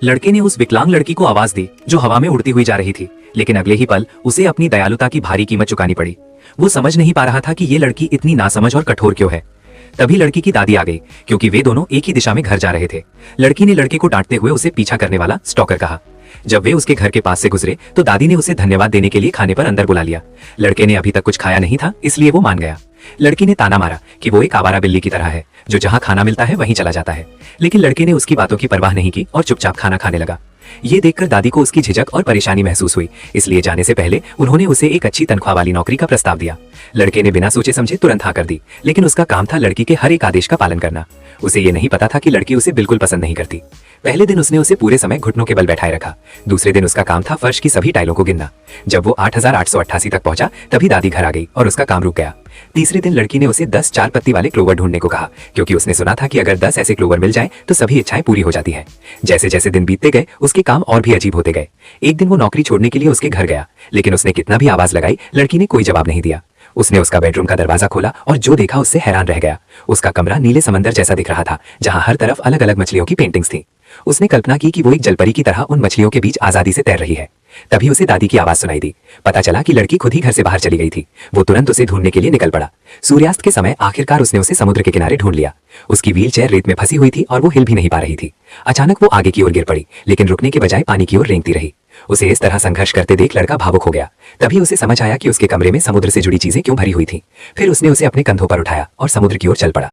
लड़के ने उस विकलांग लड़की को आवाज दी जो हवा में उड़ती हुई जा रही थी, लेकिन अगले ही पल उसे अपनी दयालुता की भारी कीमत चुकानी पड़ी। वो समझ नहीं पा रहा था कि ये लड़की इतनी नासमझ और कठोर क्यों है। तभी लड़की की दादी आ गई, क्योंकि वे दोनों एक ही दिशा में घर जा रहे थे। लड़की ने लड़के को डांटते हुए उसे पीछा करने वाला स्टॉकर कहा। जब वे उसके घर के पास से गुजरे तो दादी ने उसे धन्यवाद देने के लिए खाने पर अंदर बुला लिया। लड़के ने अभी तक कुछ खाया नहीं था, इसलिए वो मान गया। लड़की ने ताना मारा कि वो एक आवारा बिल्ली की तरह है जो जहां खाना मिलता है वहीं चला जाता है, लेकिन लड़के ने उसकी बातों की परवाह नहीं की और चुपचाप खाना खाने लगा। ये देखकर दादी को उसकी झिझक और परेशानी महसूस हुई, इसलिए जाने से पहले उन्होंने उसे एक अच्छी तनख्वाह वाली नौकरी का प्रस्ताव दिया। लड़के ने बिना सोचे समझे तुरंत हाँ कर दी, लेकिन उसका काम था लड़की के हर एक आदेश का पालन करना। उसे ये नहीं पता था कि लड़की उसे बिल्कुल पसंद नहीं करती। पहले दिन उसने उसे पूरे समय घुटनों के बल बैठाए रखा। दूसरे दिन उसका काम था फर्श की सभी टाइलों को गिनना। जब वो 8888 तक पहुंचा तभी दादी घर आ गई और उसका काम रुक गया। तीसरे दिन लड़की ने उसे 10 4 पत्ती वाले क्लोवर ढूंढने को कहा, क्योंकि उसने सुना था कि अगर 10 ऐसे क्लोवर मिल जाए तो सभी इच्छाएं पूरी हो जाती है। जैसे जैसे दिन बीतते गए उसके काम और भी अजीब होते गए। एक दिन वो नौकरी छोड़ने के लिए उसके घर गया, लेकिन उसने कितना भी आवाज लगाई लड़की ने कोई जवाब नहीं दिया। उसने उसका बेडरूम का दरवाजा खोला और जो देखा उससे हैरान रह गया। उसका कमरा नीले समंदर जैसा दिख रहा था, जहां हर तरफ अलग अलग मछलियों की पेंटिंग्स थी। उसने कल्पना की कि वो एक जलपरी की तरह उन मछलियों के बीच आजादी से तैर रही है। तभी उसे दादी की आवाज सुनाई दी। पता चला कि लड़की खुद ही घर से बाहर चली गई थी। वो तुरंत उसे ढूंढने के लिए निकल पड़ा। सूर्यास्त के समय आखिरकार उसने उसे समुद्र के किनारे ढूंढ लिया। उसकी व्हीलचेयर रेत में फंसी हुई थी और वो हिल भी नहीं पा रही थी। अचानक वो आगे की ओर गिर पड़ी, लेकिन रुकने के बजाय पानी की ओर रेंगती रही। उसे इस तरह संघर्ष करते देख लड़का भावुक हो गया। तभी उसे समझ आया कि उसके कमरे में समुद्र से जुड़ी चीजें क्यों भरी हुई थी। फिर उसने उसे अपने कंधों पर उठाया और समुद्र की ओर चल पड़ा।